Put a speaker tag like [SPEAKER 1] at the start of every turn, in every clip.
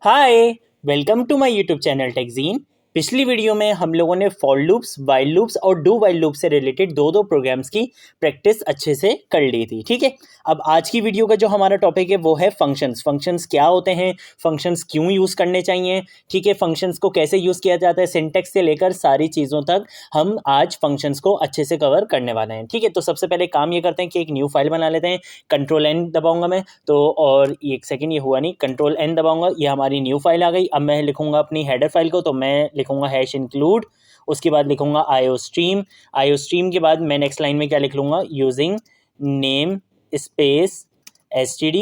[SPEAKER 1] Hi, welcome to my YouTube channel TechGene. पिछली video में हम लोगों ने फॉर लूप्स, वाइल लूप्स और डू वाइल लूप से रिलेटेड दो प्रोग्राम्स की प्रैक्टिस अच्छे से कर ली थी। ठीक है, अब आज की वीडियो का जो हमारा टॉपिक है वो है फंक्शंस। फंक्शंस क्या होते हैं, फंक्शंस क्यों यूज़ करने चाहिए, ठीक है, फंक्शंस को कैसे यूज़ किया जाता है, सिंटैक्स से लेकर सारी चीज़ों तक हम आज फंक्शंस को अच्छे से कवर करने वाले हैं। ठीक है, तो सबसे पहले काम ये करते हैं कि एक न्यू फाइल बना लेते हैं। कंट्रोल N दबाऊंगा मैं तो, और एक सेकेंड, ये हुआ नहीं, कंट्रोल N दबाऊंगा, ये हमारी न्यू फाइल आ गई। अब मैं लिखूंगा अपनी हेडर फाइल को, तो मैं लिखूंगा #include, उसके बाद लिखूंगा IOStream के बाद मैं नेक्स्ट लाइन में क्या लिख लूँगा, यूजिंग नेम स्पेस std।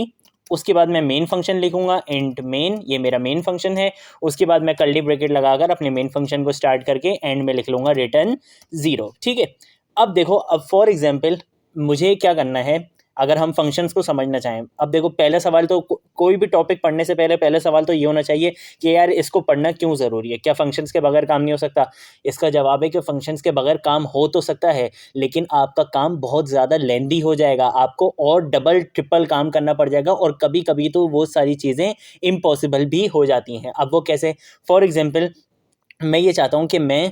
[SPEAKER 1] उसके बाद मैं मेन फंक्शन लिखूंगा इंट मेन, ये मेरा मेन फंक्शन है। उसके बाद मैं कर्ली ब्रैकेट लगाकर अपने मेन फंक्शन को स्टार्ट करके एंड में लिख लूँगा रिटर्न 0। ठीक है, अब देखो, अब फॉर एग्जाम्पल मुझे क्या करना है अगर हम फंक्शंस को समझना चाहें। अब देखो, पहला सवाल तो कोई भी टॉपिक पढ़ने से पहले पहला सवाल तो ये होना चाहिए कि यार इसको पढ़ना क्यों ज़रूरी है, क्या फंक्शंस के बगैर काम नहीं हो सकता। इसका जवाब है कि फंक्शंस के बगैर काम हो तो सकता है, लेकिन आपका काम बहुत ज़्यादा लेंदी हो जाएगा, आपको और डबल ट्रिपल काम करना पड़ जाएगा, और कभी कभी तो वो सारी चीज़ें इम्पॉसिबल भी हो जाती हैं। अब वो कैसे, फॉर एग्जाम्पल मैं ये चाहता हूँ कि मैं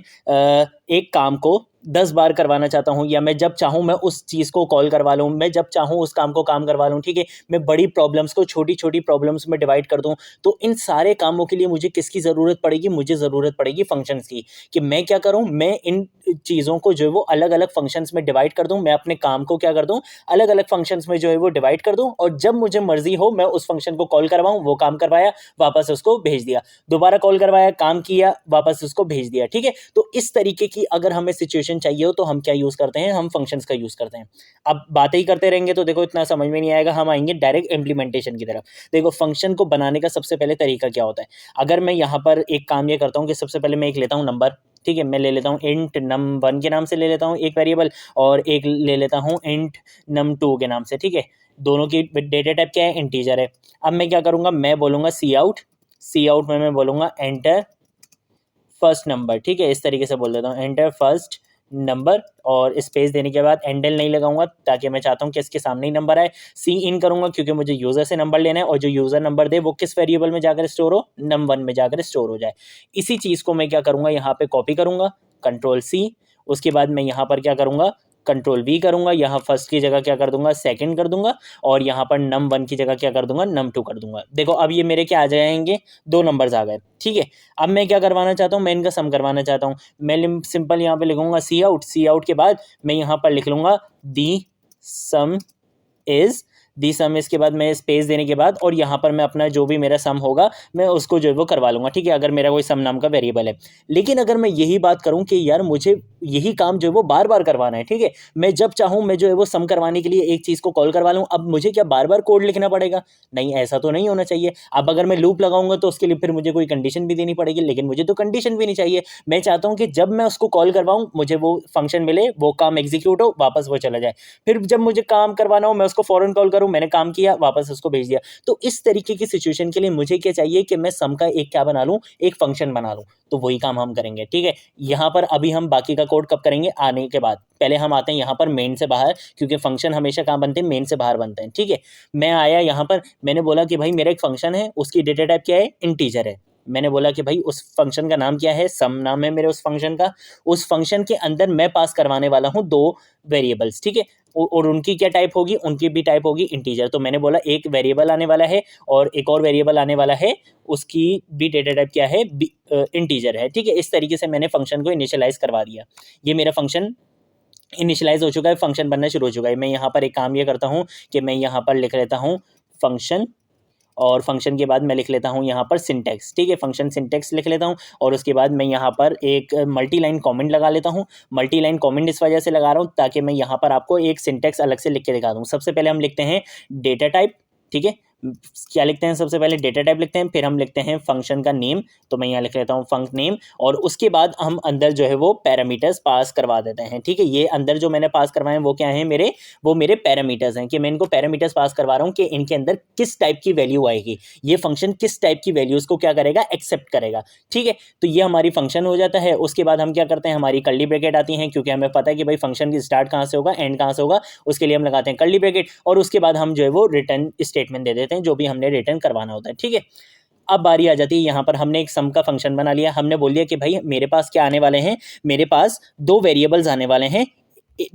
[SPEAKER 1] एक काम को 10 बार करवाना चाहता हूँ, या मैं जब चाहूँ मैं उस चीज़ को कॉल करवा लूँ, मैं जब चाहूँ उस काम को काम करवा लूँ। ठीक है, मैं बड़ी प्रॉब्लम्स को छोटी छोटी प्रॉब्लम्स में डिवाइड कर दूँ। तो इन सारे कामों के लिए मुझे किसकी ज़रूरत पड़ेगी, मुझे ज़रूरत पड़ेगी फंक्शंस की। कि मैं क्या करूँ, मैं इन चीज़ों को जो है वो अलग अलग फंक्शंस में डिवाइड कर दूँ। मैं अपने काम को क्या कर दूँ, अलग अलग फंक्शंस में जो है वो डिवाइड कर दूँ, और जब मुझे मर्जी हो मैं उस फंक्शन को कॉल करवाऊँ, वो काम करवाया, वापस उसको भेज दिया, दोबारा कॉल करवाया, काम किया, वापस उसको भेज दिया। ठीक है, तो इस तरीके की अगर हमें सिचुएशन चाहिए हो तो हम क्या यूज़ करते हैं, हम फंक्शंस का यूज़ करते हैं। अब बातें ही करते रहेंगे तो देखो इतना समझ में नहीं आएगा, हम आएंगे डायरेक्ट इम्प्लीमेंटेशन की तरफ। देखो, फंक्शन को बनाने का सबसे पहले तरीका क्या होता है। अगर मैं यहाँ पर एक काम ये करता हूँ कि सबसे पहले मैं एक लेता हूँ नंबर। ठीक है, मैं ले लेता हूँ इंट num1 के नाम से ले लेता हूँ एक वेरिएबल, और एक ले लेता हूँ इंट num2 के नाम से। ठीक है, दोनों की डेटा टाइप क्या है, इंटीजर है। अब मैं क्या करूँगा, मैं बोलूँगा सी आउट में मैं बोलूँगा एंटर फर्स्ट नंबर। ठीक है, इस तरीके से बोल देता हूँ, एंटर फर्स्ट नंबर, और स्पेस देने के बाद एंडल नहीं लगाऊंगा, ताकि मैं चाहता हूँ कि इसके सामने ही नंबर आए। सी इन करूंगा क्योंकि मुझे यूज़र से नंबर लेना है, और जो यूज़र नंबर दे वो किस वेरिएबल में जाकर स्टोर हो, num1 में जाकर स्टोर हो जाए। इसी चीज़ को मैं क्या करूँगा, यहाँ पे कॉपी करूँगा, Ctrl+C। उसके बाद मैं यहाँ पर क्या करूँगा, Ctrl+V करूँगा, यहाँ फर्स्ट की जगह क्या कर दूंगा, सेकंड कर दूंगा, और यहाँ पर num1 की जगह क्या कर दूंगा, num2 कर दूंगा। देखो, अब ये मेरे क्या आ जाएंगे, 2 नंबर्स आ गए। ठीक है, अब मैं क्या करवाना चाहता हूँ, मैं इनका सम करवाना चाहता हूँ। मैं सिंपल यहाँ पे लिखूंगा सी आउट के बाद मैं यहाँ पर लिख लूँगा दी सम इज के बाद मैं स्पेस देने के बाद, और यहाँ पर मैं अपना जो भी मेरा सम होगा मैं उसको जो है वो करवा लूँगा। ठीक है, अगर मेरा कोई सम नाम का वेरिएबल है। लेकिन अगर मैं यही बात करूँ कि यार मुझे यही काम जो है वो बार बार करवाना है, ठीक है, मैं जब चाहूँ मैं जो है वो सम करवाने के लिए एक चीज़ को कॉल करवा लूँ, अब मुझे क्या बार बार कोड लिखना पड़ेगा? नहीं, ऐसा तो नहीं होना चाहिए। अब अगर मैं लूप लगाऊंगा तो उसके लिए फिर मुझे कोई कंडीशन भी देनी पड़ेगी, लेकिन मुझे तो कंडीशन भी नहीं चाहिए। मैं चाहता हूँ कि जब मैं उसको कॉल करवाऊँ मुझे वो फंक्शन मिले, वो काम एग्जीक्यूट हो, वापस वो चला जाए। फिर जब मुझे काम करवाना हो मैं उसको फौरन कॉल करूँ, मैंने काम किया, वापस उसको भेज दिया। तो इस तरीके की सिचुएशन के लिए मुझे क्या चाहिए कि मैं सम का एक क्या बना लूँ, एक फंक्शन बना लूँ। तो वही काम हम करेंगे। ठीक है, यहाँ पर अभी हम बाकी का कोड कब करेंगे, आने के बाद। पहले हम आते हैं यहाँ पर मेन से बाहर, क्योंकि फंक्शन हमेशा कहाँ बनते हैं, मेन से बाहर बनते हैं। ठीक है, मैं आया यहाँ पर, मैंने बोला कि भाई मेरा एक फंक्शन है, उसकी डेटा टाइप क्या है, इंटीजर है। मैंने बोला कि भाई उस फंक्शन का नाम क्या है, सम नाम है मेरे उस फंक्शन का। उस फंक्शन के अंदर मैं पास करवाने वाला हूँ 2 वेरिएबल्स। ठीक है, और उनकी क्या टाइप होगी, उनकी भी टाइप होगी इंटीजर। तो मैंने बोला एक वेरिएबल आने वाला है और एक और वेरिएबल आने वाला है, उसकी भी डेटा टाइप क्या है, इंटीजर है। ठीक है, इस तरीके से मैंने फंक्शन को इनिशियलाइज करवा दिया। ये मेरा फंक्शन इनिशियलाइज हो चुका है, फंक्शन बनना शुरू हो चुका है। मैं यहाँ पर एक काम ये करता हूँ कि मैं यहाँ पर लिख लेता हूँ फंक्शन, और फंक्शन के बाद मैं लिख लेता हूँ यहाँ पर सिंटैक्स। ठीक है, फंक्शन सिंटैक्स लिख लेता हूँ, और उसके बाद मैं यहाँ पर एक मल्टी लाइन कॉमेंट लगा लेता हूँ। मल्टी लाइन कॉमेंट इस वजह से लगा रहा हूँ ताकि मैं यहाँ पर आपको एक सिंटैक्स अलग से लिख के दिखा दूँ। सबसे पहले हम लिखते हैं डेटा टाइप। ठीक है, क्या लिखते हैं, सबसे पहले डेटा टाइप लिखते हैं, फिर हम लिखते हैं फंक्शन का नेम। तो मैं यहाँ लिख लेता हूँ फंक नेम, और उसके बाद हम अंदर जो है वो पैरामीटर्स पास करवा देते हैं। ठीक है, ये अंदर जो मैंने पास करवाए हैं वो क्या है, वो मेरे पैरामीटर्स हैं, कि मैं इनको पैरामीटर्स पास करवा रहा हूँ कि इनके अंदर किस टाइप की वैल्यू आएगी, ये फंक्शन किस टाइप की वैल्यूज़ को क्या करेगा, एक्सेप्ट करेगा। ठीक है, तो ये हमारी फंक्शन हो जाता है। उसके बाद हम क्या करते हैं, हमारी कर्ली ब्रैकेट आती हैं, क्योंकि हमें पता है कि भाई फंक्शन की स्टार्ट कहाँ से होगा, एंड कहाँ से होगा, उसके लिए हम लगाते हैं कर्ली ब्रैकेट, और उसके बाद हम जो है वो रिटर्न स्टेटमेंट दे देते हैं, जो भी हमने रिटर्न करवाना होता है। ठीक है, अब बारी आ जाती है, यहाँ पर हमने एक सम का फंक्शन बना लिया, हमने बोल दिया कि भाई मेरे पास क्या आने वाले हैं, मेरे पास दो वेरिएबल्स आने वाले हैं,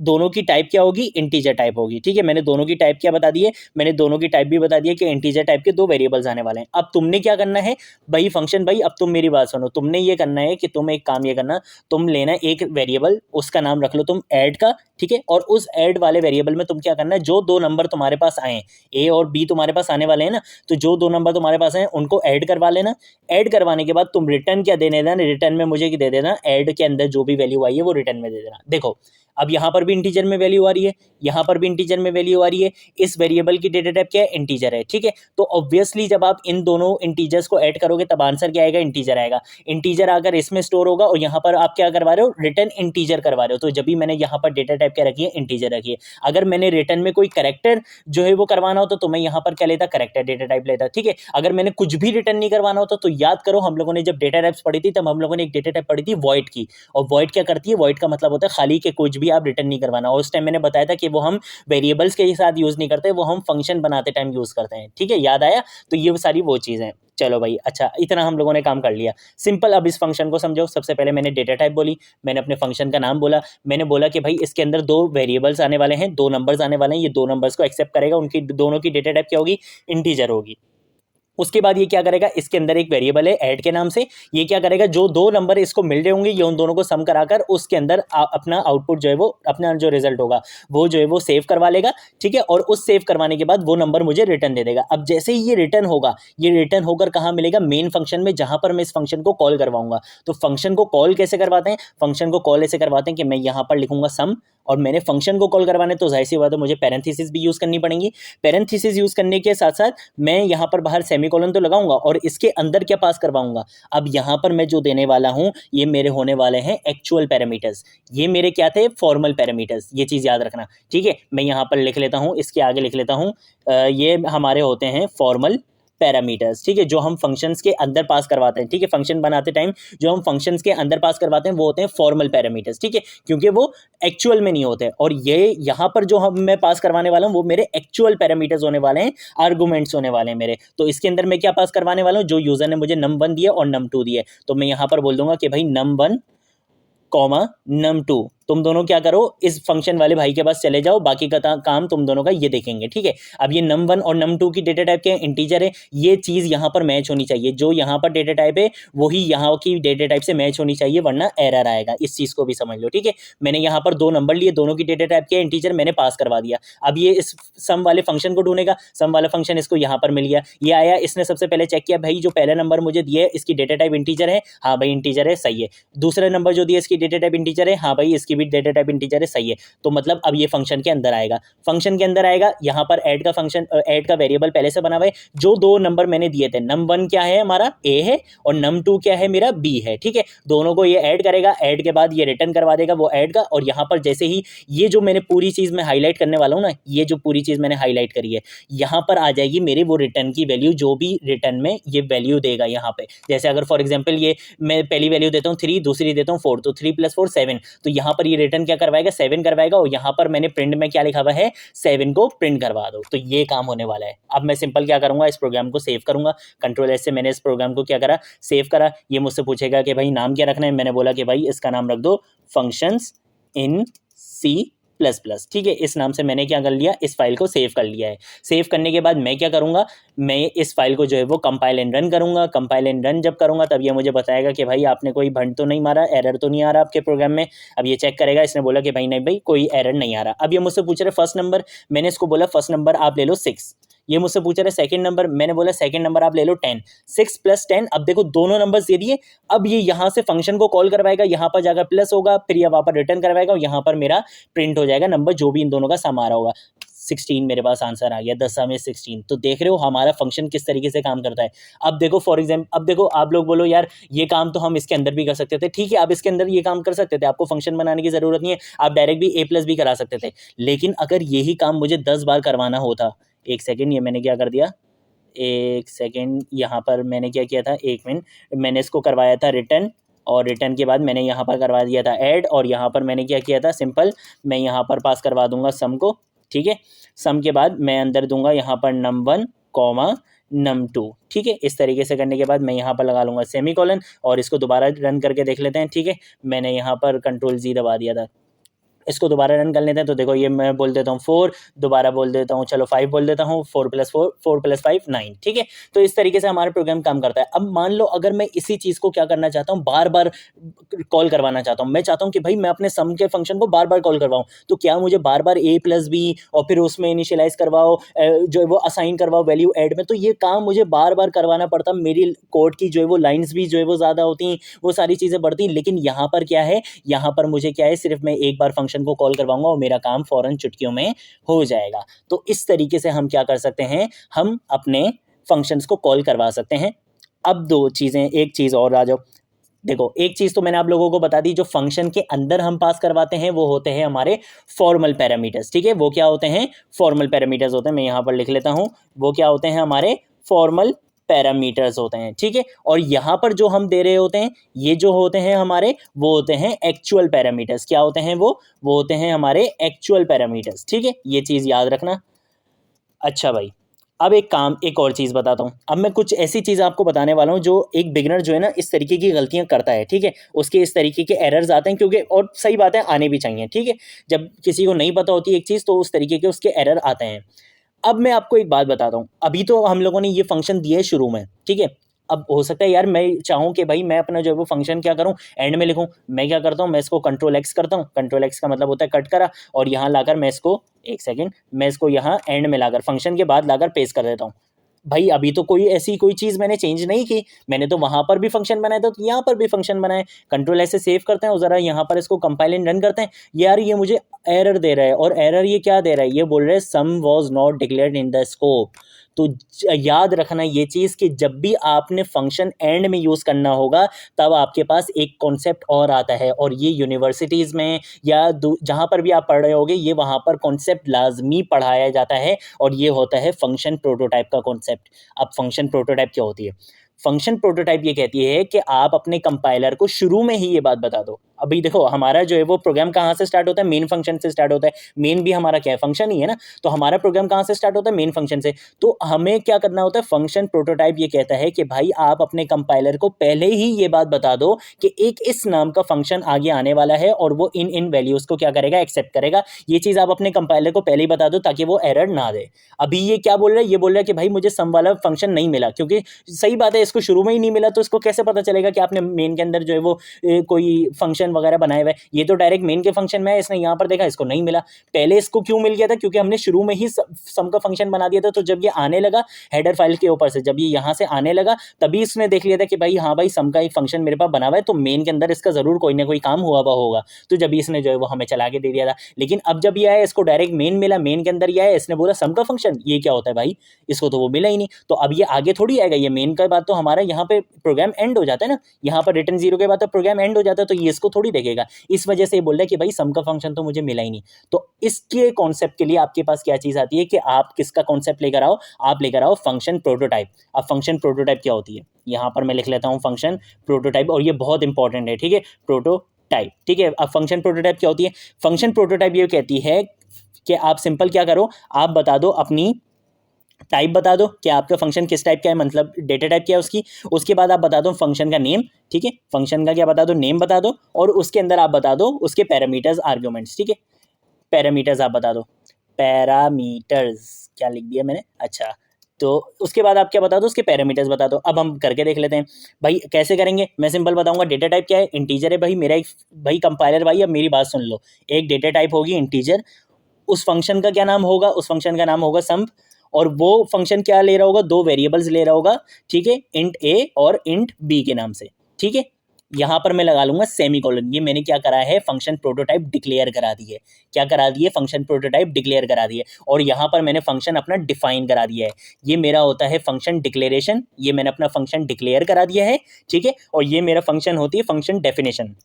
[SPEAKER 1] दोनों की टाइप क्या होगी, इंटीजर टाइप होगी। ठीक है, मैंने दोनों की टाइप क्या बता दी है, मैंने दोनों की टाइप भी बता दी है कि इंटीजर टाइप के दो वेरिएबल्स आने वाले हैं। अब तुमने क्या करना है भाई, फंक्शन भाई, अब तुम मेरी बात सुनो, तुमने ये करना है कि तुम एक काम ये करना, तुम लेना एक वेरिएबल, उसका नाम रख लो तुम ऐड का। ठीक है, और उस ऐड वाले वेरिएबल में तुम क्या करना है, जो दो नंबर तुम्हारे पास आए, ए और बी तुम्हारे पास आने वाले हैं ना, तो जो दो नंबर तुम्हारे पास हैं उनको ऐड करवा लेना। ऐड करवाने के बाद तुम रिटर्न क्या दे देना, रिटर्न में मुझे दे देना ऐड के अंदर जो भी वैल्यू आई है वो रिटर्न में दे देना। देखो अब यहाँ पर भी इंटीजर में वैल्यू आ रही है, यहाँ पर भी इंटीजर में वैल्यू आ रही है, इस वेरिएबल की डेटा टाइप क्या है, इंटीजर है। ठीक है, तो ऑब्वियसली जब आप इन दोनों इंटीजर्स को ऐड करोगे तब आंसर क्या आएगा, इंटीजर आएगा। इंटीजर अगर इसमें स्टोर होगा और यहाँ पर आप क्या करवा रहे हो, रिटर्न इंटीजर करवा रहे हो, तो जब भी मैंने यहाँ पर डेटा टाइप क्या रखी है, इंटीजर रखी है। अगर मैंने रिटर्न में कोई करेक्टर जो है वो करवाना होता तो मैं यहाँ पर क्या लेता, करेक्टर डेटा टाइप लेता। ठीक है, अगर मैंने कुछ भी रिटर्न नहीं करवाना होता तो याद करो हम लोगों ने जब डेटा टाइप्स पढ़ी थी तब हम लोगों ने एक डेटा टाइप पढ़ी थी वॉइड की, और वॉइड क्या करती है, वॉइड का मतलब होता है खाली के कुछ भी आप रिटर्न नहीं करवाना। और उस टाइम मैंने बताया था कि वो हम वेरिएबल्स के साथ यूज नहीं करते, वो हम फंक्शन बनाते टाइम यूज करते हैं। ठीक है, याद आया, तो ये सारी वो चीज़ें। चलो भाई, अच्छा इतना हम लोगों ने काम कर लिया सिंपल। अब इस फंक्शन को समझो। सबसे पहले मैंने डेटा टाइप बोली, मैंने अपने फंक्शन का नाम बोला, मैंने बोला कि भाई इसके अंदर दो वेरिएबल्स आने वाले हैं, दो नंबर्स आने वाले हैं, ये दो नंबर्स को एक्सेप्ट करेगा, उनकी दोनों की डेटा टाइप क्या होगी, इंटीजर होगी। उसके बाद ये क्या करेगा, इसके अंदर एक वेरिएबल है ऐड के नाम से, ये क्या करेगा, जो दो नंबर इसको मिल रहे होंगे ये उन दोनों को सम कराकर उसके अंदर अपना आउटपुट जो है वो, अपना जो रिजल्ट होगा वो जो है वो सेव करवा लेगा। ठीक है, और उस सेव करवाने के बाद वो नंबर मुझे रिटर्न दे देगा। अब जैसे ही ये रिटर्न होगा, ये रिटर्न होकर कहाँ मिलेगा, मेन फंक्शन में, जहां पर मैं इस फंक्शन को कॉल करवाऊंगा। तो फंक्शन को कॉल कैसे करवाते हैं, फंक्शन को कॉल ऐसे करवाते हैं कि मैं यहाँ पर लिखूंगा सम, और मैंने फंक्शन को कॉल करवाने तो जाहिर सी बात है मुझे पैरेंथेसिस भी यूज करनी पड़ेंगी। पैरेंथेसिस यूज करने के साथ साथ मैं यहाँ पर बाहर सेमीकोलन तो लगाऊंगा, और इसके अंदर क्या पास करवाऊंगा, अब यहाँ पर मैं जो देने वाला हूँ ये मेरे होने वाले हैं एक्चुअल पैरामीटर्स, ये मेरे क्या थे, फॉर्मल पैरामीटर्स। ये चीज़ याद रखना। ठीक है, मैं यहाँ पर लिख लेता हूँ, इसके आगे लिख लेता हूँ, ये हमारे होते हैं फॉर्मल पैरामीटर्स। ठीक है, जो हम फंक्शंस के अंदर पास करवाते हैं। ठीक है, फंक्शन बनाते टाइम जो हम फंक्शंस के अंदर पास करवाते हैं वो होते हैं फॉर्मल पैरामीटर्स। ठीक है, क्योंकि वो एक्चुअल में नहीं होते, और ये यहाँ पर जो हम मैं पास करवाने वाला हूँ वो मेरे एक्चुअल पैरामीटर्स होने वाले हैं, आर्गुमेंट्स होने वाले हैं मेरे। तो इसके अंदर मैं क्या पास करवाने वाला हूँ, जो यूजर ने मुझे num1 दिया और num2 दिया, तो मैं यहाँ पर बोल दूंगा कि भाई num1 कॉमा num2, तुम दोनों क्या करो, इस फंक्शन वाले भाई के पास चले जाओ, बाकी का काम तुम दोनों का ये देखेंगे। ठीक है, अब ये num1 और num2 की डेटा टाइप क्या है, इंटीजर है, ये चीज़ यहाँ पर मैच होनी चाहिए, जो यहाँ पर डेटा टाइप है वही यहाँ की डेटा टाइप से मैच होनी चाहिए, वरना एरर आएगा। इस चीज़ को भी समझ लो। ठीक है, मैंने यहाँ पर दो नंबर लिए, दोनों की डेटा टाइप क्या है, इंटीजर, मैंने पास करवा दिया। अब ये इस सम वाले फंक्शन को ढूंढेगा, सम वाला फंक्शन इसको यहाँ पर मिल गया, ये आया, इसने सबसे पहले चेक किया भाई जो पहला नंबर मुझे दिया है इसकी डेटा टाइप इंटीजर है, हाँ भाई इंटीजर है, सही है। दूसरा नंबर जो दिया इसकी डेटा टाइप इंटीजर है, हाँ भाई इसकी भी डेटा टाइप इंटीजर है, सही है। तो मतलब अब ये फंक्शन के अंदर आएगा, फंक्शन के अंदर आएगा, यहाँ पर ऐड का फंक्शन, ऐड का वेरिएबल पहले से बना हुआ है, जो दो नंबर मैंने दिए थे, num1 क्या है हमारा ए है, और num2 क्या है मेरा बी है। ठीक है, दोनों को ये ऐड करेगा, ऐड के बाद ये रिटर्न करवा देगा वो ऐड का, और यहाँ पर जैसे ही ये जो मैंने पूरी चीज में हाईलाइट करने वाला हूँ ना, ये जो पूरी चीज मैंने हाईलाइट करी है, यहाँ पर आ जाएगी मेरी वो रिटर्न की वैल्यू, जो भी रिटर्न में ये वैल्यू देगा यहाँ पे। जैसे अगर फॉर एग्जाम्पल ये मैं पहली वैल्यू देता हूँ 3, दूसरी देता हूँ 4, तो 3 + 4 7, तो यहाँ पर ये रिटर्न क्या करवाएगा, 7 करवाएगा, और यहाँ पर मैंने प्रिंट में क्या लिखा हुआ है, 7 को प्रिंट करवा दो। तो ये काम होने वाला है। अब मैं सिंपल क्या करूंगा, इस प्रोग्राम को सेव करूंगा, Ctrl+S से मैंने इस प्रोग्राम को क्या करा, सेव करा। ये मुझसे पूछेगा कि भाई नाम क्या रखना है, मैंने बोला कि भाई इसका नाम रख दो फंक्शंस इन C++। ठीक है, इस नाम से मैंने क्या कर लिया, इस फाइल को सेव कर लिया है। सेव करने के बाद मैं क्या करूंगा, मैं इस फाइल को जो है वो कंपाइल एंड रन करूंगा। कंपाइल एंड रन जब करूंगा तब ये मुझे बताएगा कि भाई आपने कोई भंड तो नहीं मारा, एरर तो नहीं आ रहा आपके प्रोग्राम में। अब ये चेक करेगा, इसने बोला कि भाई नहीं भाई कोई एरर नहीं आ रहा। अब ये मुझसे पूछ रहे फर्स्ट नंबर, मैंने इसको बोला फर्स्ट नंबर आप ले लो 6। ये मुझसे पूछ रहे हैं सेकंड नंबर, मैंने बोला सेकंड नंबर आप ले लो 10। 6 + 10, अब देखो दोनों नंबर्स दे दिए। अब ये यहाँ से फंक्शन को कॉल करवाएगा, यहाँ पर जाकर प्लस होगा, फिर ये वहाँ पर रिटर्न करवाएगा, और यहाँ पर मेरा प्रिंट हो जाएगा नंबर जो भी इन दोनों का सम आ रहा होगा। 16 मेरे पास आंसर आ गया, 10 में 16। तो देख रहे हो हमारा फंक्शन किस तरीके से काम करता है। अब देखो फॉर एग्जाम्पल, अब देखो आप लोग बोलो यार ये काम तो हम इसके अंदर भी कर सकते थे। ठीक है, आप इसके अंदर ये काम कर सकते थे, आपको फंक्शन बनाने की जरूरत नहीं है, आप डायरेक्ट भी A+ भी करा सकते थे। लेकिन अगर यही काम मुझे 10 बार करवाना होता, एक सेकेंड, ये मैंने क्या कर दिया, एक सेकेंड, यहाँ पर मैंने क्या किया था, एक मिनट, मैंने इसको करवाया था रिटर्न, और रिटर्न के बाद मैंने यहाँ पर करवा दिया था ऐड, और यहाँ पर मैंने क्या किया था, सिंपल मैं यहाँ पर पास करवा दूंगा सम को। ठीक है, सम के बाद मैं अंदर दूंगा यहाँ पर num1, num2। ठीक है, इस तरीके से करने के बाद मैं यहाँ पर लगा लूँगा सेमीकोलन और इसको दोबारा रन करके देख लेते हैं। ठीक है, मैंने यहाँ पर Ctrl+Z दबा दिया था, इसको दोबारा रन कर लेते हैं। तो देखो ये मैं बोल देता हूँ 4, दोबारा बोल देता हूँ, चलो 5 बोल देता हूँ, 4 + 4 4 + 5 9। ठीक है, तो इस तरीके से हमारा प्रोग्राम काम करता है। अब मान लो अगर मैं इसी चीज़ को क्या करना चाहता हूँ, बार बार कॉल करवाना चाहता हूँ, मैं चाहता हूँ कि भाई मैं अपने सम के फंक्शन को बार बार कॉल करवाऊँ, तो क्या मुझे बार बार a + b और फिर उसमें इनिशियलाइज करवाओ, जो है वो असाइन करवाओ वैल्यू ऐड में, तो ये काम मुझे बार बार करवाना पड़ता। मेरी कोड की जो है वो लाइन्स भी जो है वो ज़्यादा होती, वो सारी चीज़ें बढ़ती। लेकिन यहाँ पर क्या है, यहाँ पर मुझे क्या है, सिर्फ मैं एक बार फंक्शन को कॉल करवाऊंगा और मेरा काम फ़ौरन चुटकियों में हो जाएगा। तो इस तरीके से हम क्या कर सकते हैं, हम अपने फंक्शंस को कॉल करवा सकते हैं। अब दो चीज़ें, एक चीज़ और आ जाओ। देखो एक चीज़ तो मैंने आप लोगों को बता दी, जो फंक्शन के अंदर हम पास करवाते हैं वो होते हैं हमारे फॉर्मल पैरामीटर्स। ठीक है, वो क्या होते हैं, फॉर्मल पैरामीटर्स होते हैं। मैं यहाँ पर लिख लेता हूँ, वो क्या होते हैं, हमारे फॉर्मल पैरामीटर्स होते हैं। ठीक है, और यहाँ पर जो हम दे रहे होते हैं, ये जो होते हैं हमारे, वो होते हैं एक्चुअल पैरामीटर्स। क्या होते हैं वो होते हैं हमारे एक्चुअल पैरामीटर्स। ठीक है, ये चीज़ याद रखना। अच्छा भाई, अब एक और चीज़ बताता हूँ। अब मैं कुछ ऐसी चीज़ आपको बताने वाला हूँ जो एक बिगनर जो है ना इस तरीके की गलतियाँ करता है। ठीक है, उसके इस तरीके के एरर्स आते हैं, क्योंकि और सही बात है आने भी चाहिए। ठीक है, जब किसी को नहीं पता होती एक चीज़ तो उस तरीके के उसके एरर आते हैं। अब मैं आपको एक बात बताता हूँ, अभी तो हम लोगों ने ये फंक्शन दिए शुरू में। ठीक है, अब हो सकता है यार मैं चाहूँ कि भाई मैं अपना जो है वो फंक्शन क्या करूँ, एंड में लिखूँ। मैं क्या करता हूँ, मैं इसको Ctrl+X करता हूँ। Ctrl+X का मतलब होता है कट करा, और यहाँ लाकर मैं इसको, एक सेकेंड, मैं इसको यहाँ एंड में लाकर, फंक्शन के बाद लाकर पेस्ट कर देता हूँ। भाई अभी तो कोई चीज़ मैंने चेंज नहीं की, मैंने तो वहाँ पर भी फंक्शन बनाया था, तो यहाँ पर भी फंक्शन बनाए। Ctrl+S से सेव करते हैं और ज़रा यहाँ पर इसको कंपाइल एंड रन करते हैं। यार ये मुझे एरर दे रहा है, और एरर ये क्या दे रहा है, ये बोल रहा है sum was not declared in the scope. तो याद रखना ये चीज़ कि जब भी आपने फंक्शन एंड में यूज़ करना होगा, तब आपके पास एक कॉन्सेप्ट और आता है, और ये यूनिवर्सिटीज़ में या जहाँ पर भी आप पढ़ रहे होगे, ये वहाँ पर कॉन्सेप्ट लाजमी पढ़ाया जाता है, और ये होता है फंक्शन प्रोटोटाइप का कॉन्सेप्ट। अब फंक्शन प्रोटोटाइप क्या होती है? फंक्शन प्रोटोटाइप ये कहती है कि आप अपने कंपाइलर को शुरू में ही ये बात बता दो। अभी देखो हमारा जो है वो प्रोग्राम कहाँ से स्टार्ट होता है, मेन फंक्शन से स्टार्ट होता है। मेन भी हमारा क्या है, फंक्शन ही है ना। तो हमारा प्रोग्राम कहाँ से स्टार्ट होता है, मेन फंक्शन से। तो हमें क्या करना होता है, फंक्शन प्रोटोटाइप ये कहता है कि भाई आप अपने कंपाइलर को पहले ही ये बात बता दो कि एक इस नाम का फंक्शन आगे आने वाला है, और वो इन वैल्यूज को क्या करेगा, एक्सेप्ट करेगा। ये चीज़ आप अपने कंपाइलर को पहले ही बता दो ताकि वो एरर ना दे। अभी ये क्या बोल रहा है, ये बोल रहा है कि भाई मुझे सम वाला फंक्शन नहीं मिला, क्योंकि सही बात है इसको शुरू में ही नहीं मिला, तो इसको कैसे पता चलेगा कि आपने मेन के अंदर जो है वो कोई फंक्शन वगैरह बनाए हुए। ये तो डायरेक्ट मेन के फंक्शन में है, इसने यहाँ पर देखा इसको नहीं मिला। पहले इसको क्यों मिल गया था, क्योंकि हमने शुरू में ही सम का फंक्शन बना दिया था। तो जब ये आने लगा हेडर फाइल के ऊपर से, जब ये यहाँ से आने लगा, तभी इसने देख लिया था कि भाई हाँ भाई सम का एक फंक्शन मेरे पास बना हुआ है, तो मेन के अंदर इसका जरूर कोई ना कोई काम हुआ होगा। तो जब इसने जो है वो हमें चला के दे दिया था। लेकिन अब जब ये आया, इसको डायरेक्ट मेन मिला, मेन के अंदर ये आया, इसने बोला सम का फंक्शन ये क्या होता है भाई, इसको तो वो मिला ही नहीं। तो अब ये आगे थोड़ी आएगा, ये मेन का बात तो हमारा यहाँ पे प्रोग्राम एंड हो जाता है ना, यहाँ पर रिटर्न 0 के बाद तो प्रोग्राम एंड हो जाता है, तो ये इसको थोड़ी देखेगा। इस वजह से बोल रहा है कि भाई सम का फंक्शन तो मुझे मिला ही नहीं। तो इसके कॉन्सेप्ट के लिए आपके पास क्या चीज़ आती है कि आप किसका कॉन्सेप्ट लेकर आओ, आप लेकर आओ फंक्शन प्रोटोटाइप। अब फंक्शन प्रोटोटाइप क्या होती है, यहाँ पर मैं लिख लेता हूँ फंक्शन प्रोटोटाइप, और ये बहुत इंपॉर्टेंट है। ठीक है, प्रोटोटाइप। ठीक है, अब फंक्शन प्रोटोटाइप क्या होती है, फंक्शन प्रोटोटाइप ये कहती है कि आप सिंपल क्या करो, आप बता दो अपनी टाइप, बता दो कि आपका फंक्शन किस टाइप का है, मतलब डेटा टाइप क्या है उसकी। उसके बाद आप बता दो फंक्शन का नेम। ठीक है, फंक्शन का क्या बता दो, नेम बता दो, और उसके अंदर आप बता दो उसके पैरामीटर्स, आर्ग्यूमेंट्स। ठीक है, पैरामीटर्स आप बता दो, पैरामीटर्स क्या लिख दिया मैंने, अच्छा। तो उसके बाद आप क्या बता दो, उसके पैरामीटर्स बता दो। अब हम करके देख लेते हैं भाई कैसे करेंगे। मैं सिंपल बताऊंगा, डेटा टाइप क्या है, इंटीजर है भाई मेरा एक, भाई कंपाइलर भाई अब मेरी बात सुन लो, एक डेटा टाइप होगी इंटीजर, उस फंक्शन का क्या नाम होगा, उस फंक्शन का नाम होगा सम, और वो फंक्शन क्या ले रहा होगा, दो वेरिएबल्स ले रहा होगा। ठीक है, इंट ए और इंट बी के नाम से। ठीक है, यहाँ पर मैं लगा लूंगा सेमीकोलन। ये मैंने क्या करा है, फंक्शन प्रोटोटाइप डिक्लेयर करा दी है। क्या करा दी है, फंक्शन प्रोटोटाइप डिक्लेयर करा दी है, और यहाँ पर मैंने फंक्शन अपना डिफाइन करा दिया है। ये मेरा होता है फंक्शन डिक्लेरेशन, ये मैंने अपना फंक्शन डिक्लेयर करा दिया है। ठीक है, और ये मेरा फंक्शन होती है फंक्शन डेफिनेशन।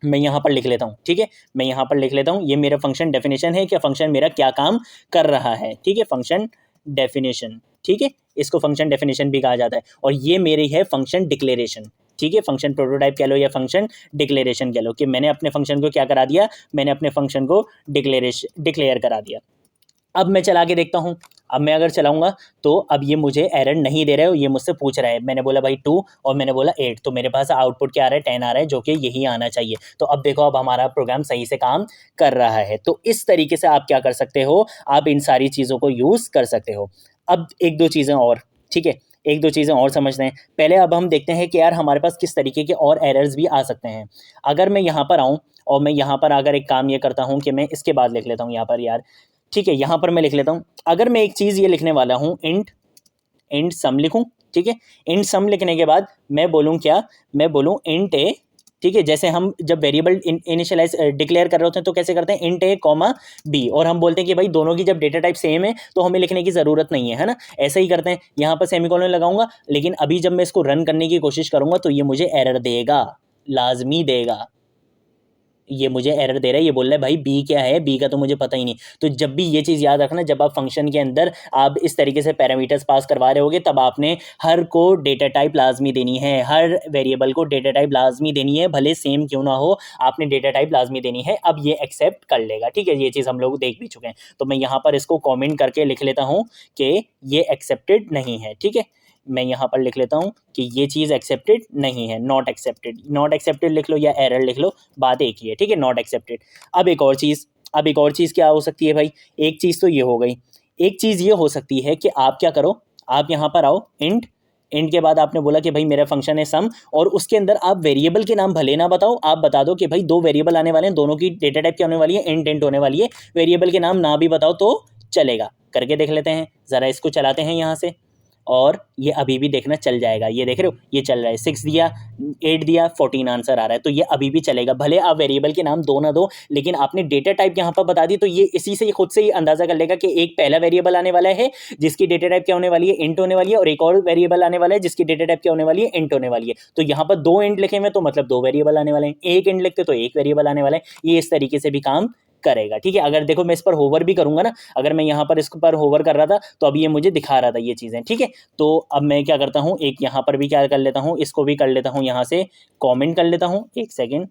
[SPEAKER 1] मैं यहाँ पर लिख लेता हूँ। ठीक है, मैं यहाँ पर लिख लेता हूँ, ये मेरा फंक्शन डेफिनेशन है कि फंक्शन मेरा क्या काम कर रहा है। ठीक है, फंक्शन डेफिनेशन। ठीक है, इसको फंक्शन डेफिनेशन भी कहा जाता है, और ये मेरी है फंक्शन डिक्लेरेशन। ठीक है, फंक्शन प्रोटोटाइप कह लो या फंक्शन डिक्लेरेशन कह लो, कि मैंने अपने फंक्शन को क्या करा दिया, मैंने अपने फंक्शन को डिक्लेयर करा दिया। अब मैं चला के देखता हूँ, अब मैं अगर चलाऊंगा तो अब ये मुझे एरर नहीं दे रहा है, ये मुझसे पूछ रहा है। मैंने बोला भाई 2 और मैंने बोला 8, तो मेरे पास आउटपुट क्या आ रहा है, 10 आ रहा है, जो कि यही आना चाहिए। तो अब देखो, अब हमारा प्रोग्राम सही से काम कर रहा है। तो इस तरीके से आप क्या कर सकते हो, आप इन सारी चीज़ों को यूज़ कर सकते हो। अब एक दो चीज़ें और, ठीक है, एक दो चीज़ें और समझते हैं पहले। अब हम देखते हैं कि यार हमारे पास किस तरीके के और एरर्स भी आ सकते हैं। अगर मैं यहाँ पर आऊँ और मैं यहाँ पर अगर एक काम ये करता हूँ कि मैं इसके बाद लिख लेता हूँ यहाँ पर यार, ठीक है, यहाँ पर मैं लिख लेता हूँ। अगर मैं एक चीज़ ये लिखने वाला हूँ, इंट सम लिखूँ, ठीक है। इंट सम लिखने के बाद मैं बोलूँ क्या, मैं बोलूँ इंट ए, ठीक है। जैसे हम जब वेरिएबल इनिशियलाइज डिक्लेयर कर रहे होते हैं तो कैसे करते हैं, इंट ए कॉमा बी, और हम बोलते हैं कि भाई दोनों की जब डेटा टाइप सेम है तो हमें लिखने की ज़रूरत नहीं है ना। ऐसा ही करते हैं, यहाँ पर सेमीकोलन लगाऊंगा, लेकिन अभी जब मैं इसको रन करने की कोशिश करूंगा तो ये मुझे एरर देगा, लाजमी देगा। ये मुझे एरर दे रहा है, ये बोल रहा है भाई बी क्या है, बी का तो मुझे पता ही नहीं। तो जब भी ये चीज़ याद रखना, जब आप फंक्शन के अंदर आप इस तरीके से पैरामीटर्स पास करवा रहे होगे, तब आपने हर को डेटा टाइप लाजमी देनी है, हर वेरिएबल को डेटा टाइप लाजमी देनी है, भले सेम क्यों ना हो, आपने डेटा टाइप लाजमी देनी है। अब ये एक्सेप्ट कर लेगा, ठीक है, ये चीज़ हम लोग देख भी चुके हैं। तो मैं यहाँ पर इसको कॉमेंट करके लिख लेता हूँ कि ये एक्सेप्टेड नहीं है, ठीक है। मैं यहाँ पर लिख लेता हूँ कि ये चीज़ एक्सेप्टेड नहीं है, नॉट एक्सेप्टेड, नॉट एक्सेप्टेड लिख लो या एरर लिख लो, बात एक ही है, ठीक है, नॉट एक्सेप्टेड। अब एक और चीज़ क्या हो सकती है भाई, एक चीज़ तो ये हो गई, एक चीज़ ये हो सकती है कि आप क्या करो, आप यहाँ पर आओ, इंट के बाद आपने बोला कि भाई मेरा फंक्शन है सम, और उसके अंदर आप वेरिएबल के नाम भले ना बताओ, आप बता दो कि भाई दो वेरिएबल आने वाले हैं, दोनों की डेटा टाइप क्या होने वाली है, इंट होने वाली है। वेरिएबल के नाम ना भी बताओ तो चलेगा। करके देख लेते हैं, ज़रा इसको चलाते हैं यहाँ से, और ये अभी भी देखना चल जाएगा। ये देख रहे हो, ये चल रहा है, 6 दिया, 8 दिया, 14 आंसर आ रहा है। तो ये अभी भी चलेगा, भले आप वेरिएबल के नाम दो ना दो, लेकिन आपने डेटा टाइप यहाँ पर बता दी, तो ये इसी से खुद से ही अंदाजा कर लेगा कि एक पहला वेरिएबल आने वाला है जिसकी डेटा टाइप क्या होने वाली है, इंट होने वाली है, और एक और वेरिएबल आने वाला है जिसकी डेटा टाइप क्या होने वाली है, इंट होने वाली है। तो यहाँ पर 2 इंट लिखे हुए तो मतलब 2 वेरिएबल आने वाले हैं, एक इंट लिखते तो एक वेरिएबल आने वाला है। ये इस तरीके से भी काम करेगा, ठीक है। अगर देखो मैं इस पर होवर भी करूंगा ना, अगर मैं यहाँ पर इसके पर होवर कर रहा था तो अभी ये मुझे दिखा रहा था ये चीज़ें, ठीक है। तो अब मैं क्या करता हूँ, एक यहाँ पर भी क्या कर लेता हूँ, इसको भी कर लेता हूँ, यहाँ से कमेंट कर लेता हूँ। एक सेकेंड,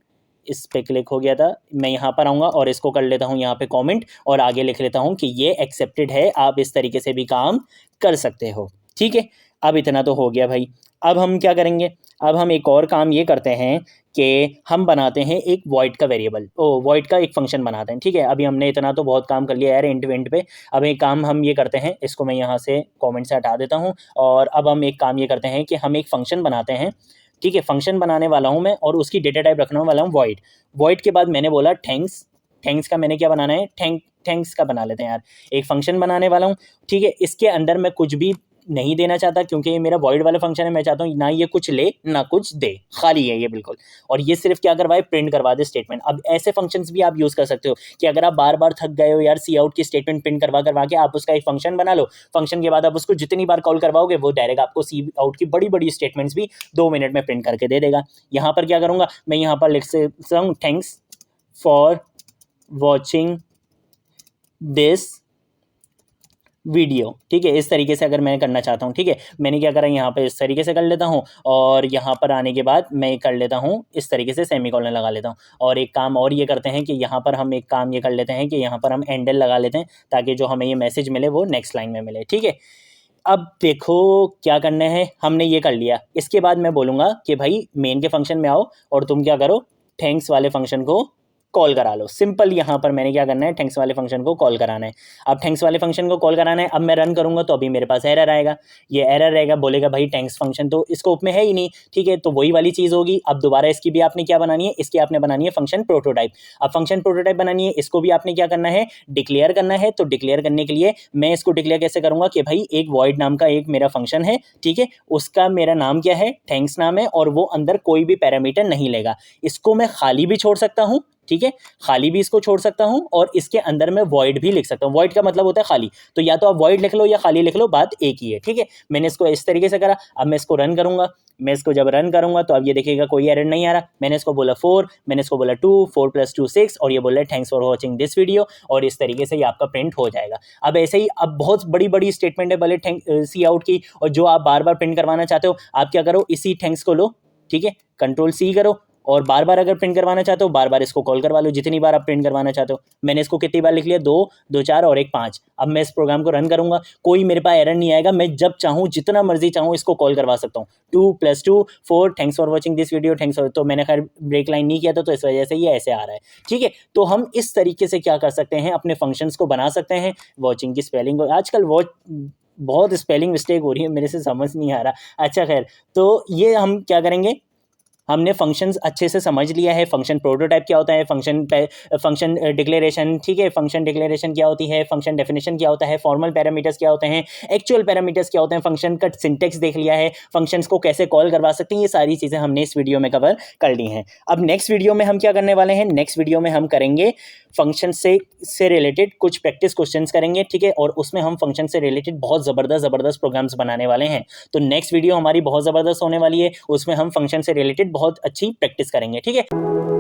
[SPEAKER 1] इस पे क्लिक हो गया था, मैं यहाँ पर आऊँगा और इसको कर लेता हूँ यहाँ पे कमेंट, और आगे लिख लेता हूँ कि ये एक्सेप्टेड है। आप इस तरीके से भी काम कर सकते हो, ठीक है। अब इतना तो हो गया भाई। अब हम क्या करेंगे, अब हम एक और काम ये करते हैं कि हम बनाते हैं एक वॉइड का वेरिएबल, वॉइड का एक फंक्शन बनाते हैं, ठीक है। अभी हमने इतना तो बहुत काम कर लिया यार इंट वेंट पे। अब एक काम हम ये करते हैं, इसको मैं यहाँ से कमेंट से हटा देता हूँ, और अब हम एक काम ये करते हैं कि हम एक फंक्शन बनाते हैं, ठीक है। फंक्शन बनाने वाला हूँ मैं, और उसकी डेटा टाइप रखने वाला हूँ वॉइड। वॉइड के बाद मैंने बोला थैंक्स का मैंने क्या बनाना है, थैंक्स का बना लेते हैं यार। एक फंक्शन बनाने वाला हूँ, ठीक है। इसके अंदर मैं कुछ भी नहीं देना चाहता, क्योंकि ये मेरा वॉइड वाला फंक्शन है। मैं चाहता हूँ ना ये कुछ ले ना कुछ दे, खाली है ये बिल्कुल। और ये सिर्फ क्या करवाए, प्रिंट करवा दे स्टेटमेंट। अब ऐसे फंक्शंस भी आप यूज़ कर सकते हो कि अगर आप बार बार थक गए हो यार सी आउट की स्टेटमेंट प्रिंट करवा करवा के, आप उसका एक फंक्शन बना लो। फंक्शन के बाद आप उसको जितनी बार कॉल करवाओगे वो डायरेक्ट आपको सी आउट की बड़ी बड़ी स्टेटमेंट्स भी 2 मिनट में प्रिंट करके दे देगा। यहाँ पर क्या करूँगा, मैं यहाँ पर लिख सकता हूँ thanks for watching this video, ठीक है। इस तरीके से अगर मैं करना चाहता हूँ, ठीक है, मैंने क्या करा, यहाँ पे इस तरीके से कर लेता हूँ, और यहाँ पर आने के बाद मैं कर लेता हूँ इस तरीके से सेमीकोलन लगा लेता हूँ। और एक काम और ये करते हैं कि यहाँ पर हम एक काम ये कर लेते हैं कि यहाँ पर हम एंडल लगा लेते हैं, ताकि जो हमें ये मैसेज मिले वो नेक्स्ट लाइन में मिले, ठीक है। अब देखो क्या करना है, हमने ये कर लिया। इसके बाद मैं बोलूँगा कि भाई मेन के फंक्शन में आओ और तुम क्या करो, थैंक्स वाले फंक्शन को कॉल करा लो। सिंपल, यहाँ पर मैंने क्या करना है, थैंक्स वाले फंक्शन को कॉल कराना है। अब थैंक्स वाले फंक्शन को कॉल कराना है, अब मैं रन करूँगा तो अभी मेरे पास एरर आएगा। ये एरर रहेगा, बोलेगा भाई थैंक्स फंक्शन तो स्कोप में है ही नहीं, ठीक है। तो वही वाली चीज़ होगी। अब दोबारा इसकी भी आपने क्या बनानी है, इसकी आपने बनानी है फंक्शन प्रोटोटाइप। अब फंक्शन प्रोटोटाइप बनानी है, इसको भी आपने क्या करना है, डिक्लेयर करना है। तो डिक्लेयर करने के लिए मैं इसको डिक्लेयर कैसे करूँगा कि भाई एक वॉइड नाम का एक मेरा फंक्शन है, ठीक है, उसका मेरा नाम क्या है, थैंक्स नाम है, और वो अंदर कोई भी पैरामीटर नहीं लेगा। इसको मैं खाली भी छोड़ सकता हूँ, ठीक है, खाली भी इसको छोड़ सकता हूं, और इसके अंदर मैं वॉइड भी लिख सकता हूं। वॉइड का मतलब होता है खाली, तो या तो आप वॉइड लिख लो या खाली लिख लो, बात एक ही है, ठीक है। मैंने इसको इस तरीके से करा। अब मैं इसको रन करूंगा, मैं इसको जब रन करूंगा तो अब ये देखिएगा कोई एरर नहीं आ रहा। मैंने इसको बोला 4, मैंने इसको बोला 2, 4 + 2 6, और ये बोला thanks for watching this video, और इस तरीके से ये आपका प्रिंट हो जाएगा। अब ऐसे ही अब बहुत बड़ी बड़ी स्टेटमेंट है भले सी आउट की, और जो आप बार बार प्रिंट करवाना चाहते हो, आप क्या करो, इसी थैंक्स को लो, ठीक है, कंट्रोल C करो, और बार बार अगर प्रिंट करवाना चाहते हो बार बार इसको कॉल करवा लो, जितनी बार आप प्रिंट करवाना चाहते हो। मैंने इसको कितनी बार लिख लिया, 2, 2 4 और 1 5। अब मैं इस प्रोग्राम को रन करूंगा, कोई मेरे पास एरर नहीं आएगा, मैं जब चाहूँ जितना मर्जी चाहूँ इसको कॉल करवा सकता हूँ। 2 + 2 4, thanks for watching this video, thanks for, तो मैंने खैर ब्रेक लाइन नहीं किया था तो इस वजह से ये ऐसे आ रहा है, ठीक है। तो हम इस तरीके से क्या कर सकते हैं, अपने फंक्शंस को बना सकते हैं। वॉचिंग की स्पेलिंग, आजकल बहुत स्पेलिंग मिस्टेक हो रही है, मेरे से समझ नहीं आ रहा। अच्छा खैर, तो ये हम क्या करेंगे, हमने फंक्शंस अच्छे से समझ लिया है। फंक्शन प्रोटोटाइप क्या होता है, फंक्शन डिक्लेरेशन, ठीक है, फंक्शन डिक्लेरेशन क्या होती है, फंक्शन डेफिनेशन क्या होता है, फॉर्मल पैरामीटर्स क्या होते हैं, एक्चुअल पैरामीटर्स क्या होते हैं, फंक्शन का सिंटेक्स देख लिया है, फंक्शंस को कैसे कॉल करवा सकते हैं, ये सारी चीज़ें हमने इस वीडियो में कवर कर ली हैं। अब नेक्स्ट वीडियो में हम क्या करने वाले हैं, नेक्स्ट वीडियो में हम करेंगे फंक्शन से रिलेटेड कुछ प्रैक्टिस क्वेश्चंस करेंगे, ठीक है, और उसमें हम फंक्शन से रिलेटेड बहुत ज़बरदस्त प्रोग्राम्स बनाने वाले हैं। तो नेक्स्ट वीडियो हमारी बहुत ज़बरदस्त होने वाली है, उसमें हम फंक्शन से रिलेटेड बहुत अच्छी प्रैक्टिस करेंगे, ठीक है।